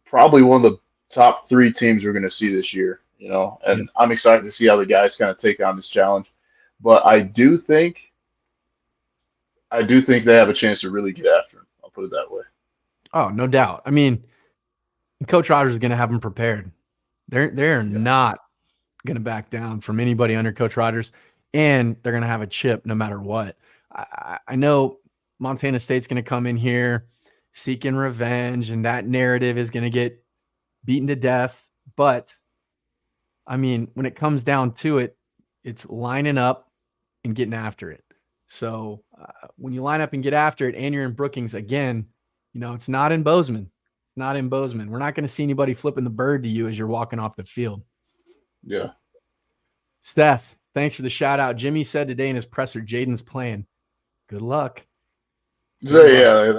probably one of the top three teams we're going to see this year. Yeah. And I'm excited to see how the guys kind of take on this challenge. But I do think they have a chance to really get after him. I'll put it that way. Oh, no doubt. I mean, Coach Rogers is going to have them prepared. They're Yeah. not going to back down from anybody under Coach Rogers, and they're going to have a chip no matter what. I know Montana State's going to come in here seeking revenge, and that narrative is going to get beaten to death. But, I mean, when it comes down to it, it's lining up and getting after it. So when you line up and get after it and you're in Brookings again, it's not in Bozeman. It's not in Bozeman. We're not going to see anybody flipping the bird to you as you're walking off the field. Yeah. Seth, thanks for the shout out. Jimmy said today in his presser, Jaden's playing. Good luck. So yeah,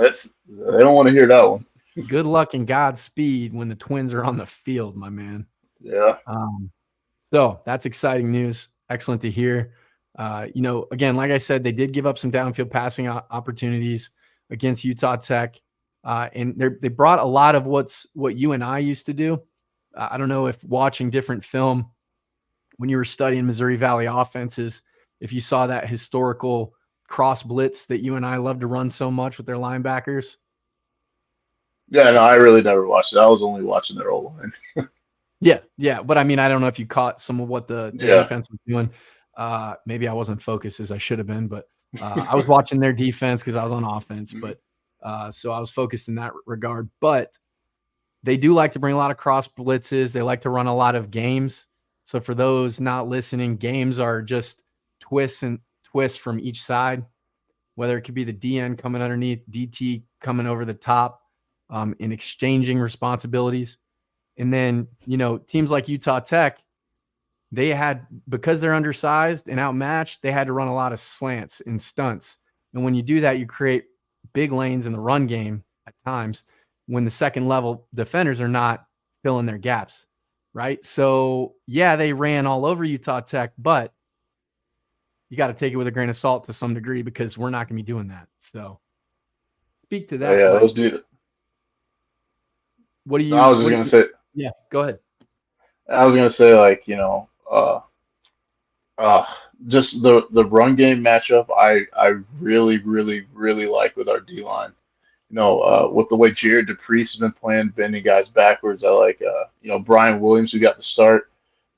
they don't want to hear that one. Good luck and Godspeed when the Twins are on the field, my man. Yeah. So that's exciting news. Excellent to hear. Again, like I said, they did give up some downfield passing opportunities against Utah Tech. And they brought a lot of what you and I used to do. I don't know if watching different film when you were studying Missouri Valley offenses, if you saw that historical cross blitz that you and I love to run so much with their linebackers. Yeah, no, I really never watched it. I was only watching their old line. Yeah. But I mean, I don't know if you caught some of what the Yeah. defense was doing. Maybe I wasn't focused as I should have been, but I was watching their defense because I was on offense. But so I was focused in that regard. But they do like to bring a lot of cross blitzes. They like to run a lot of games. So for those not listening, games are just twists from each side, whether it could be the DN coming underneath, DT coming over the top, in exchanging responsibilities. And then, teams like Utah Tech, because they're undersized and outmatched, they had to run a lot of slants and stunts. And when you do that, you create big lanes in the run game at times when the second level defenders are not filling their gaps, right? So, yeah, they ran all over Utah Tech, but you got to take it with a grain of salt to some degree because we're not going to be doing that. So, speak to that. Yeah, But those dudes. what do you? I was just gonna say. Yeah, go ahead. I was gonna say like just the run game matchup. I really really really like with our D line. With the way Jared DePriest has been playing, bending guys backwards. I like Brian Williams who got the start.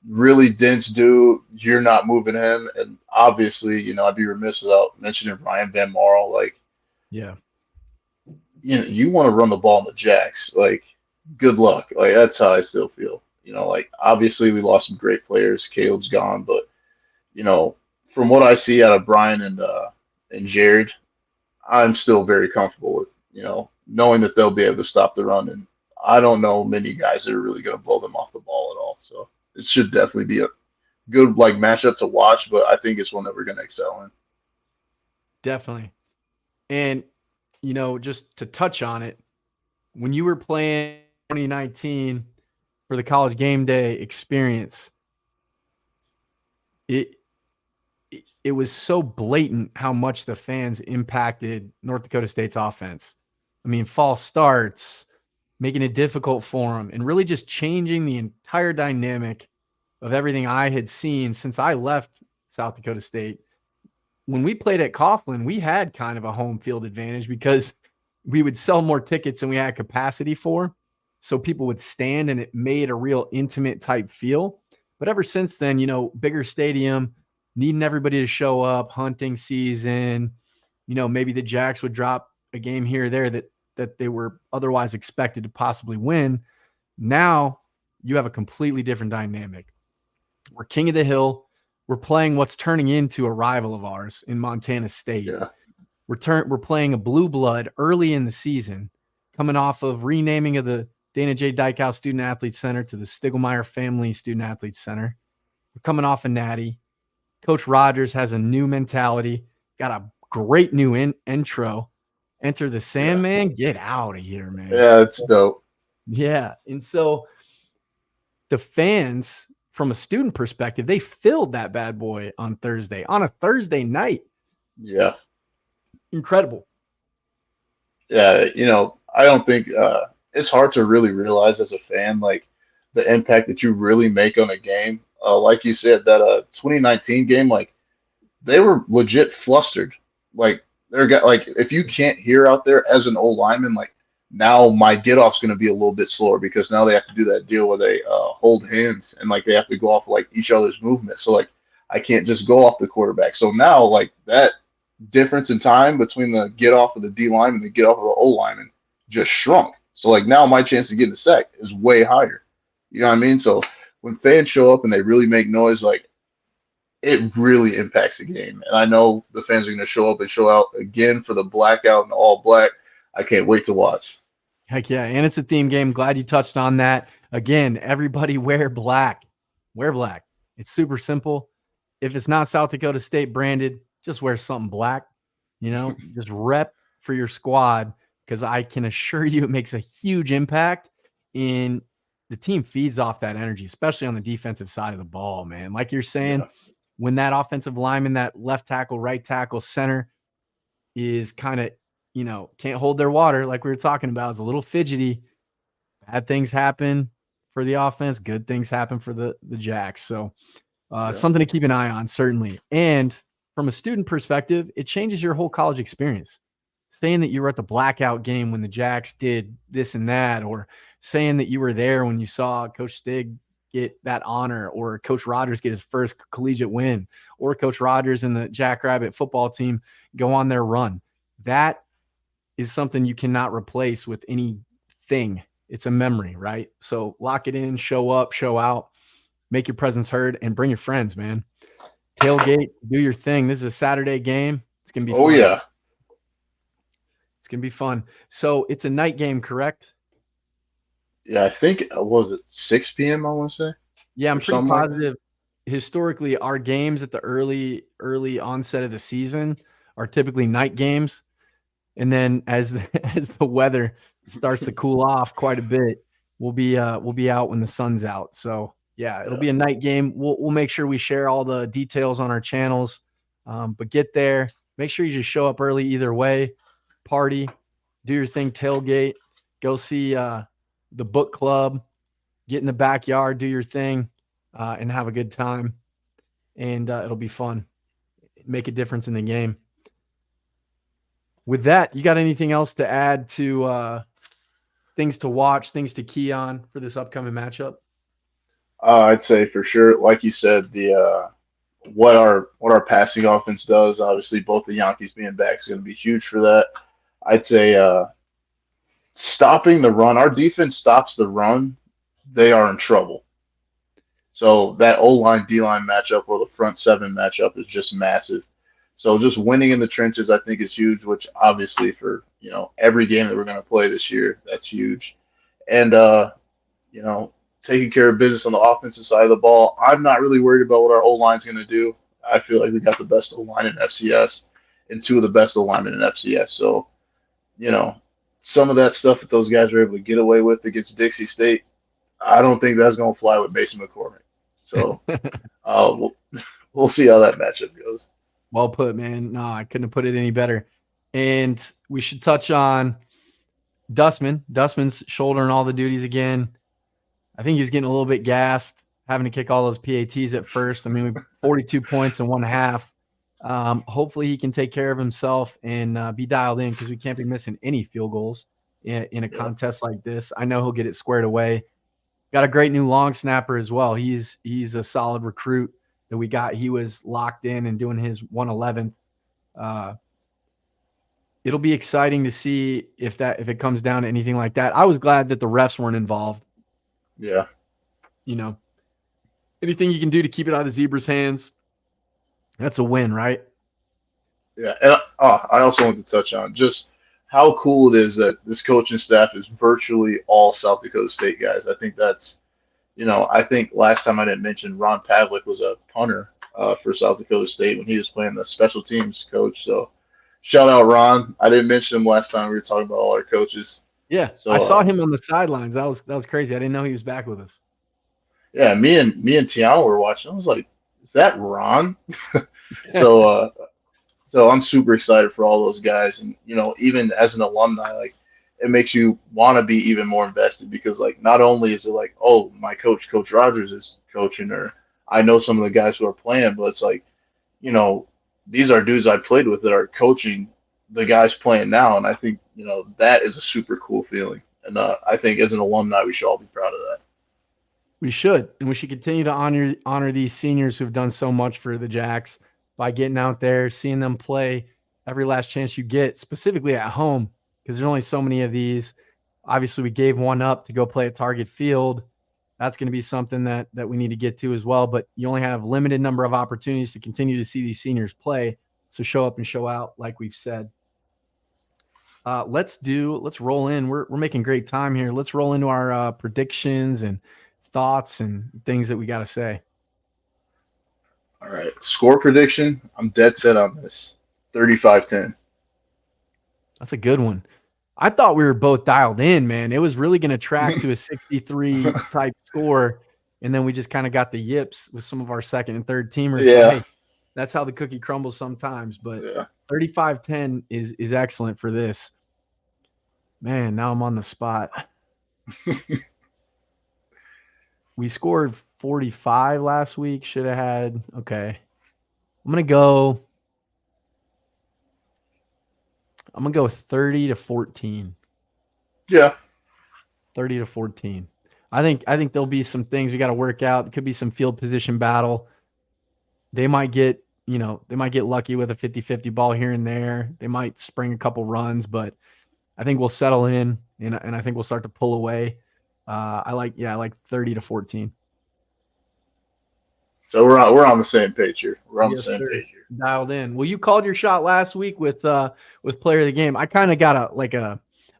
Really dense dude. You're not moving him, and obviously I'd be remiss without mentioning Ryan Van Marl. Like Yeah. you want to run the ball in the Jacks. Like good luck. Like that's how I still feel. Like obviously we lost some great players. Caleb's gone, but from what I see out of Brian and Jared, I'm still very comfortable with knowing that they'll be able to stop the run. And I don't know many guys that are really going to blow them off the ball at all. So it should definitely be a good like matchup to watch. But I think it's one that we're going to excel in. Definitely. And just to touch on it, when you were playing 2019 for the college game day experience, it was so blatant how much the fans impacted North Dakota State's offense. I mean, false starts, making it difficult for them, and really just changing the entire dynamic of everything I had seen since I left South Dakota State. When we played at Coughlin, we had kind of a home field advantage because we would sell more tickets than we had capacity for. So people would stand and it made a real intimate type feel. But ever since then, bigger stadium, needing everybody to show up, hunting season. Maybe the Jacks would drop a game here or there that they were otherwise expected to possibly win. Now you have a completely different dynamic. We're king of the hill. We're playing what's turning into a rival of ours in Montana State. Yeah. We're playing a blue blood early in the season, coming off of renaming of the Dana J. Dykehouse Student Athlete Center to the Stiglmeyer Family Student Athlete Center. We're coming off a natty. Coach Rogers has a new mentality, got a great new intro. Enter the Sandman. Get out of here, man. Yeah, it's dope. Yeah. And so the fans, from a student perspective, they filled that bad boy on Thursday, on a Thursday night. Yeah. Incredible. Yeah, I don't think it's hard to really realize as a fan, like the impact that you really make on a game. Like you said, that 2019 game, like they were legit flustered. Like if you can't hear out there as an old lineman, like now my get off's going to be a little bit slower because now they have to do that deal where they hold hands and like they have to go off like each other's movement. So like I can't just go off the quarterback. So now like that difference in time between the get off of the D line and the get off of the O lineman just shrunk. So like now my chance to get in the sack is way higher. You know what I mean? So when fans show up and they really make noise, like it really impacts the game. And I know the fans are going to show up and show out again for the blackout and all black. I can't wait to watch. Heck yeah. And it's a theme game. Glad you touched on that. Again, everybody wear black. Wear black. It's super simple. If it's not South Dakota State branded, just wear something black. Just rep for your squad, because I can assure you it makes a huge impact. In the team feeds off that energy, especially on the defensive side of the ball, man. Like you're saying, when that offensive lineman, that left tackle, right tackle, center is kind of, can't hold their water, like we were talking about, is a little fidgety, bad things happen for the offense, good things happen for the Jacks. So something to keep an eye on, certainly. And from a student perspective, it changes your whole college experience. Saying that you were at the blackout game when the Jacks did this and that, or saying that you were there when you saw Coach Stig get that honor, or Coach Rogers get his first collegiate win, or Coach Rogers and the Jackrabbit football team go on their run. That is something you cannot replace with anything. It's a memory, right? So lock it in, show up, show out, make your presence heard, and bring your friends, man. Tailgate, do your thing. This is a Saturday game. It's going to be fun. Oh, yeah. It's going to be fun. So it's a night game, correct? Yeah, I think, was it 6 p.m., I want to say? Yeah, I'm pretty positive. Historically, our games at the early onset of the season are typically night games. And then as the weather starts to cool off quite a bit, we'll be out when the sun's out. So yeah, it'll be a night game. We'll make sure we share all the details on our channels. But get there. Make sure you just show up early either way. Party, do your thing, tailgate, go see the book club, get in the backyard, do your thing, and have a good time. And it'll be fun. Make a difference in the game. With that, you got anything else to add to things to watch, things to key on for this upcoming matchup? I'd say for sure, like you said, the what our passing offense does. Obviously, both the Yankees being back is going to be huge for that. I'd say stopping the run. Our defense stops the run, they are in trouble. So that O-line, D-line matchup or the front seven matchup is just massive. So just winning in the trenches, I think, is huge, which obviously for, every game that we're going to play this year, that's huge. And, taking care of business on the offensive side of the ball, I'm not really worried about what our O-line is going to do. I feel like we got the best O-line in FCS and two of the best O-linemen in FCS. So, some of that stuff that those guys were able to get away with against Dixie State, I don't think that's going to fly with Mason McCormick. So we'll see how that matchup goes. Well put, man. No, I couldn't have put it any better. And we should touch on Dustman. Dustman's shouldering all the duties again. I think he was getting a little bit gassed, having to kick all those PATs at first. I mean, 42 points in 1/2. Hopefully he can take care of himself and be dialed in, because we can't be missing any field goals in a contest like this. I know he'll get it squared away. Got a great new long snapper as well. He's a solid recruit. that we got. He was locked in and doing his 111th. It'll be exciting to see if it comes down to anything like that. I was glad that the refs weren't involved. Yeah. Anything you can do to keep it out of the Zebra's hands, that's a win, right? Yeah. And I also want to touch on just how cool it is that this coaching staff is virtually all South Dakota State guys. I think that's, I think last time I didn't mention Ron Pavlik was a punter for South Dakota State when he was playing the special teams coach. So shout out Ron. I didn't mention him last time we were talking about all our coaches. Yeah, So I saw him on the sidelines. That was crazy. I didn't know he was back with us. Yeah, me and Tiana were watching. I was like, "Is that Ron?" So so I'm super excited for all those guys, and even as an alumni, like it makes you want to be even more invested because like not only is it like, oh, my Coach Rogers is coaching, or I know some of the guys who are playing, but it's like, you know, these are dudes I played with that are coaching the guys playing now, and I think that is a super cool feeling, and I think as an alumni we should all be proud of that. We should, and we should continue to honor these seniors who have done so much for the Jacks by getting out there, seeing them play every last chance you get, specifically at home, because there's only so many of these. Obviously, we gave one up to go play at Target Field. That's going to be something that we need to get to as well. But you only have limited number of opportunities to continue to see these seniors play. So show up and show out, like we've said. Let's roll in. We're making great time here. Let's roll into our predictions and thoughts and things that we got to say. All right, score prediction. I'm dead set on this. 35-10. That's a good one. I thought we were both dialed in, man. It was really going to track to a 63 type score, and then we just kind of got the yips with some of our second and third teamers. Yeah. But hey, that's how the cookie crumbles sometimes. But Yeah. 35-10 is excellent for this. Man, now I'm on the spot. We scored 45 last week. Should have had. Okay. I'm going to go 30-14. Yeah. 30-14. I think there'll be some things we got to work out. There could be some field position battle. They might get lucky with a 50-50 ball here and there. They might spring a couple runs, but I think we'll settle in and I think we'll start to pull away. I like 30-14. So we're on the same page here. We're on Yes, the same sir. page here. Dialed in. Well, you called your shot last week with player of the game. I kind of got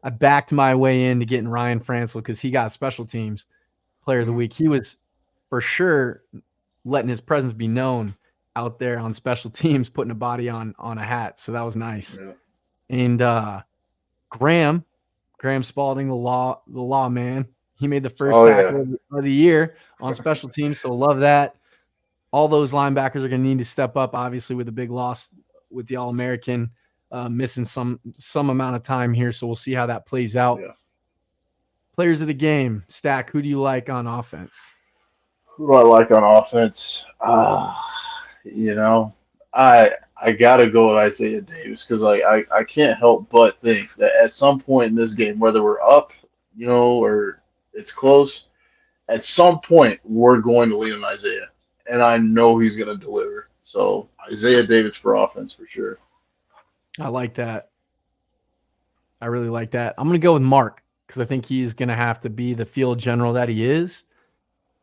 I backed my way into getting Ryan Franzel because he got special teams player of the week. He was for sure letting his presence be known out there on special teams, putting a body on a hat. So that was nice. Yeah. And Graham Spalding, the law man. He made the first tackle of the year on special teams. So love that. All those linebackers are going to need to step up, obviously, with a big loss with the All-American missing some amount of time here. So we'll see how that plays out. Yeah. Players of the game, Stack, who do you like on offense? Who do I like on offense? I gotta go with Isaiah Davis because I can't help but think that at some point in this game, whether we're up, or it's close, at some point we're going to lean on Isaiah. And I know he's going to deliver. So Isaiah Davis for offense for sure. I like that. I really like that. I'm going to go with Mark because I think he's going to have to be the field general that he is.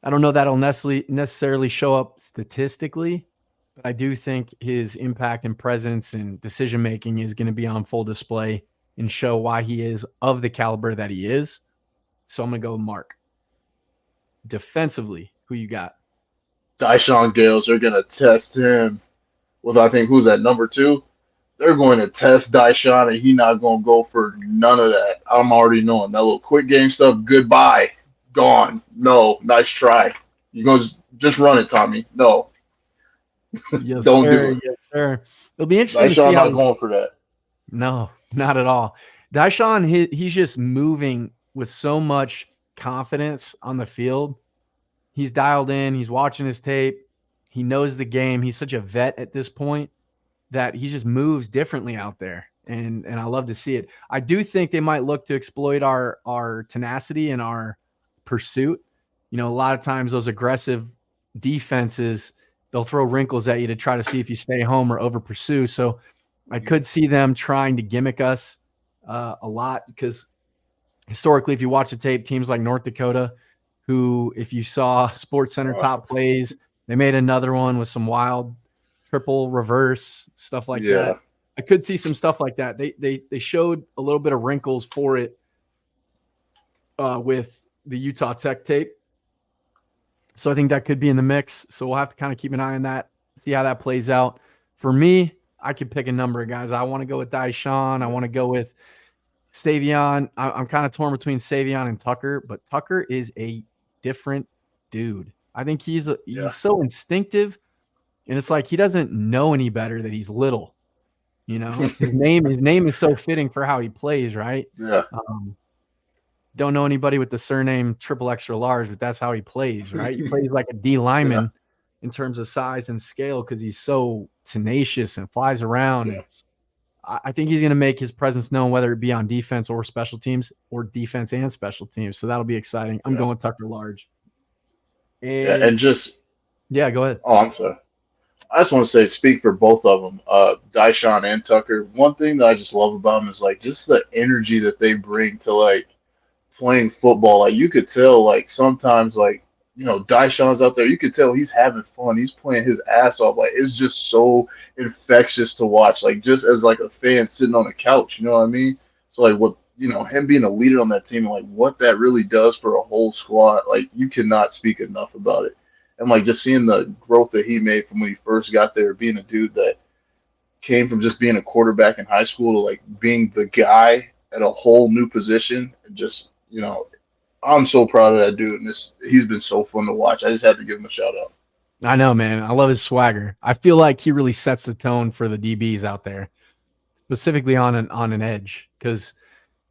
I don't know that'll necessarily show up statistically, but I do think his impact and presence and decision-making is going to be on full display and show why he is of the caliber that he is. So I'm going to go with Mark. Defensively, who you got? Dyshawn Gales, they're going to test him with, I think, who's that, number 2? They're going to test Dyshawn, and he's not going to go for none of that. I'm already knowing. That little quick game stuff, goodbye, gone. No, nice try. You're going to just run it, Tommy. No. Yes, Don't sir. do it. Yes, sir. It'll be interesting to see Dyshawn how not going for that. No, not at all. Dyshawn, he's just moving with so much confidence on the field. He's dialed in. He's watching his tape. He knows the game. He's such a vet at this point that he just moves differently out there. And I love to see it. I do think they might look to exploit our tenacity and our pursuit. A lot of times those aggressive defenses they'll throw wrinkles at you to try to see if you stay home or over pursue. So I could see them trying to gimmick us a lot because historically, if you watch the tape, teams like North Dakota, who, if you saw Sports Center top plays, they made another one with some wild triple reverse stuff like Yeah. that. I could see some stuff like that. They showed a little bit of wrinkles for it with the Utah Tech tape. So I think that could be in the mix. So we'll have to kind of keep an eye on that, see how that plays out. For me, I could pick a number of guys. I want to go with Daishan. I want to go with Savion. I'm kind of torn between Savion and Tucker, but Tucker is a different dude. I think he's so instinctive, and it's like he doesn't know any better that he's little. You know, his name is so fitting for how he plays, right? Yeah. Don't know anybody with the surname triple extra large, but that's how he plays, right? He plays like a D lineman in terms of size and scale because he's so tenacious and flies around. Yeah. And I think he's going to make his presence known, whether it be on defense or special teams, or defense and special teams. So that'll be exciting. I'm going Tucker large. And just go ahead. Oh, I'm sorry. I just want to say, speak for both of them, Daishan and Tucker. One thing that I just love about them is like just the energy that they bring to like playing football. Like you could tell, like sometimes, like Daishan's out there. You could tell he's having fun. He's playing his ass off. Like it's just so infectious to watch. Like just as like a fan sitting on the couch. You know what I mean? So like what him being a leader on that team and like what that really does for a whole squad. Like you cannot speak enough about it. And like just seeing the growth that he made from when he first got there, being a dude that came from just being a quarterback in high school to like being the guy at a whole new position, and just I'm so proud of that dude. And he's been so fun to watch. I just had to give him a shout out. I know, man. I love his swagger. I feel like he really sets the tone for the DBs out there, specifically on an edge, because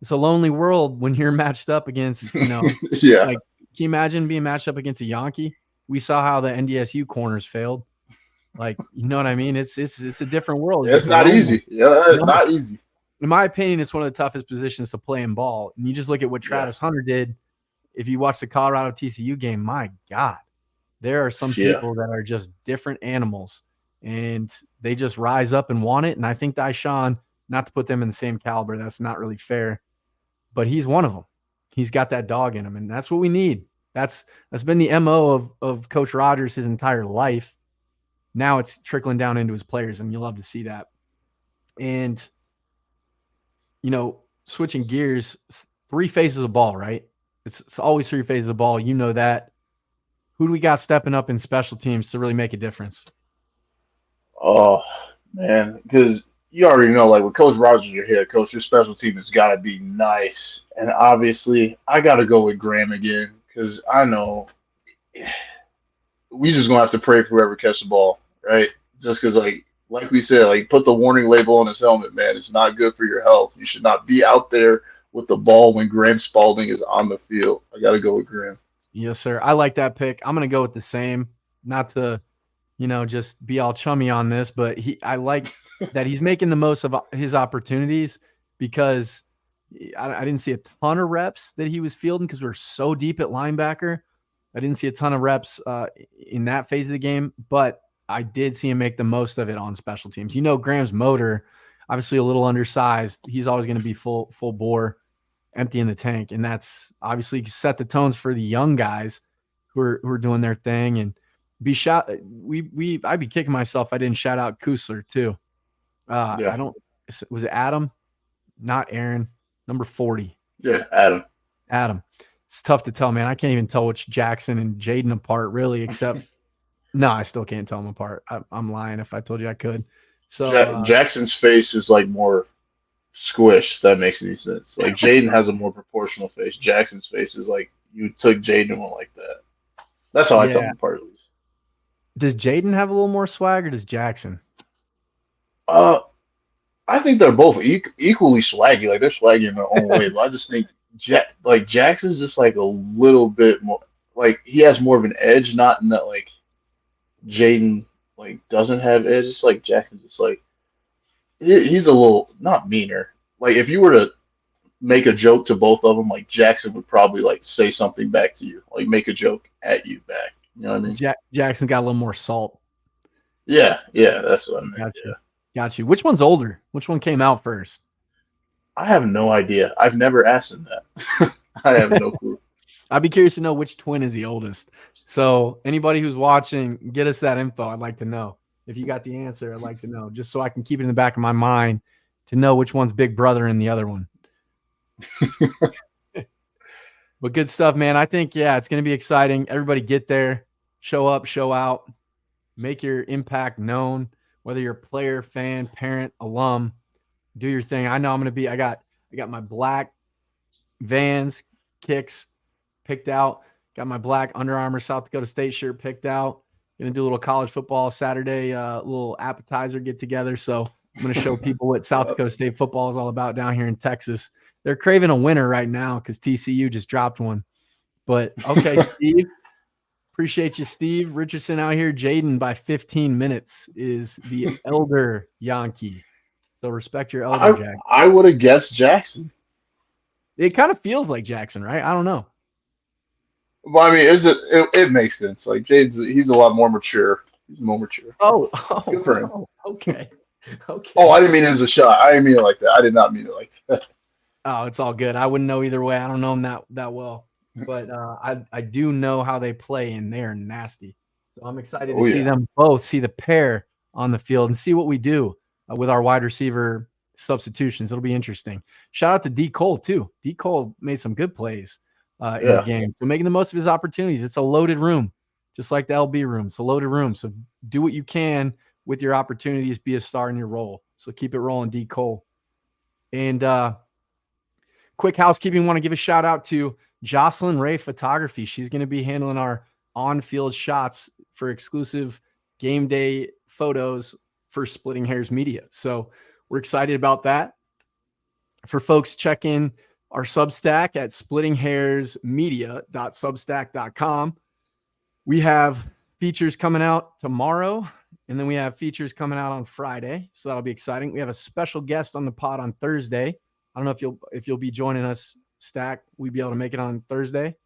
it's a lonely world when you're matched up against yeah. Like, can you imagine being matched up against a Yankee? We saw how the NDSU corners failed. Like, you know what I mean? It's a different world. It's not easy. Yeah, it's not easy. In my opinion, it's one of the toughest positions to play in ball. And you just look at what Travis Hunter did. If you watch the Colorado TCU game, my God, there are some people that are just different animals, and they just rise up and want it. And I think Daishan, not to put them in the same caliber, that's not really fair, but he's one of them. He's got that dog in him, and that's what we need. That's been the MO of Coach Rogers his entire life. Now it's trickling down into his players, and you love to see that. And, switching gears, 3 phases of ball, right? It's always 3 phases of ball. You know that. Who do we got stepping up in special teams to really make a difference? Oh, man, because you already know, like, with Coach Rogers, your head coach, your special team has got to be nice. And obviously, I got to go with Graham again, because I know we just going to have to pray for whoever catch the ball, right? Just because, like we said, like, put the warning label on his helmet, man. It's not good for your health. You should not be out there with the ball when Graham Spalding is on the field. I got to go with Graham. Yes, sir. I like that pick. I'm going to go with the same, not to, just be all chummy on this, but I like that he's making the most of his opportunities, because I didn't see a ton of reps that he was fielding because we were so deep at linebacker. I didn't see a ton of reps in that phase of the game, but I did see him make the most of it on special teams. Graham's motor, obviously a little undersized. He's always going to be full bore, empty in the tank, and that's obviously set the tones for the young guys who are doing their thing. And I'd be kicking myself if I didn't shout out Kusler too. Was it Adam? Not Aaron. Number 40. Yeah, Adam. It's tough to tell, man. I can't even tell which Jackson and Jaden apart, really, except no, I still can't tell them apart. I'm lying if I told you I could. So Jackson's face is like more squished, if that makes any sense. Like Jaden has a more proportional face. Jackson's face is like you took Jaden and went like that. That's how I tell them apart, at least. Does Jaden have a little more swag, or does Jackson? I think they're both equally swaggy. Like they're swaggy in their own way. But I just think Jackson's just like a little bit more. Like he has more of an edge, not in that like Jaden like doesn't have edge. It's like Jackson's just like he's a little not meaner. Like if you were to make a joke to both of them, like Jackson would probably like say something back to you, like make a joke at you back. You know what I mean? Jackson got a little more salt. Yeah, that's what I meant. Got Yeah. you. Got you. Which one's older? Which one came out first? I have no idea. I've never asked him that. I have no clue. I'd be curious to know which twin is the oldest. So anybody who's watching, get us that info. I'd like to know. If you got the answer, I'd like to know, just so I can keep it in the back of my mind to know which one's big brother and the other one. But good stuff, man. I think, yeah, it's going to be exciting. Everybody get there, show up, show out, make your impact known, whether you're a player, fan, parent, alum, do your thing. I know I'm going to be, I got my black Vans kicks picked out. Got my black Under Armour South Dakota State shirt picked out. Gonna do a little college football Saturday, little appetizer get together. So I'm gonna show people what South Dakota State football is all about down here in Texas. They're craving a winner right now because TCU just dropped one. But okay, Steve. Appreciate you, Steve. Richardson out here. Jaden by 15 minutes is the elder Yankee. So respect your elder, Jack. I would have guessed Jackson. It kind of feels like Jackson, right? I don't know. Well, I mean, it makes sense. Like he's a lot more mature. He's more mature. Oh, good for him. Okay. Oh, I didn't mean it as a shot. I didn't mean it like that. I did not mean it like that. Oh, it's all good. I wouldn't know either way. I don't know them that well, but I do know how they play, and they are nasty. So I'm excited to see them both, see the pair on the field, and see what we do with our wide receiver substitutions. It'll be interesting. Shout out to D. Cole too. D. Cole made some good plays in the game. So making the most of his opportunities. It's a loaded room, just like the LB room. It's a loaded room. So do what you can with your opportunities. Be a star in your role. So keep it rolling, D. Cole. And quick housekeeping. Want to give a shout out to Jocelyn Ray Photography. She's going to be handling our on-field shots for exclusive game day photos for Splitting Hairs Media. So we're excited about that. For folks, check in our Substack at splittinghairsmedia.substack.com. We have features coming out tomorrow, and then we have features coming out on Friday. So that'll be exciting. We have a special guest on the pod on Thursday. I don't know if you'll be joining us, Stack. We'd be able to make it on Thursday.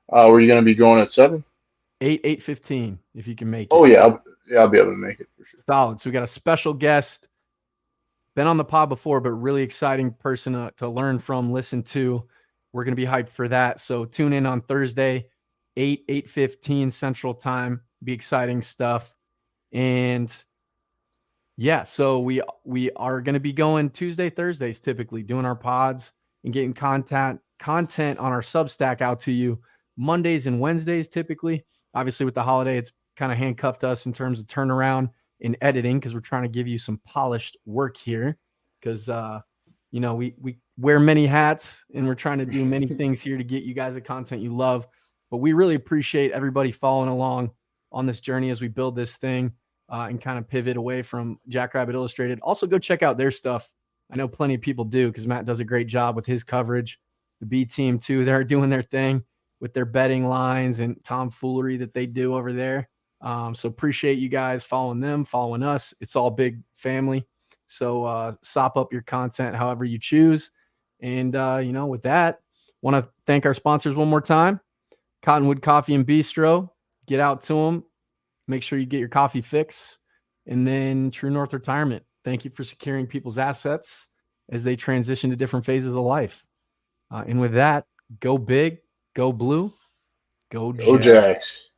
Were you going to be going at 7? 8:15, if you can make it. Oh, yeah. I'll be able to make it for sure. Solid. So we got a special guest. Been on the pod before, but really exciting person to learn from, listen to. We're going to be hyped for that. So tune in on Thursday, 8:15 Central Time. Be exciting stuff. And yeah, so we are going to be going Tuesday, Thursdays, typically doing our pods and getting content on our Substack out to you Mondays and Wednesdays, typically. Obviously, with the holiday, it's kind of handcuffed us in terms of turnaround in editing because we're trying to give you some polished work here because, we wear many hats and we're trying to do many things here to get you guys the content you love. But we really appreciate everybody following along on this journey as we build this thing and kind of pivot away from Jackrabbit Illustrated. Also, go check out their stuff. I know plenty of people do because Matt does a great job with his coverage. The B team, too, they're doing their thing with their betting lines and tomfoolery that they do over there. So appreciate you guys following them, following us. It's all big family. So sop up your content however you choose. And, with that, want to thank our sponsors one more time. Cottonwood Coffee and Bistro. Get out to them. Make sure you get your coffee fix. And then True North Retirement. Thank you for securing people's assets as they transition to different phases of life. And with that, go big, go blue, go Jacks.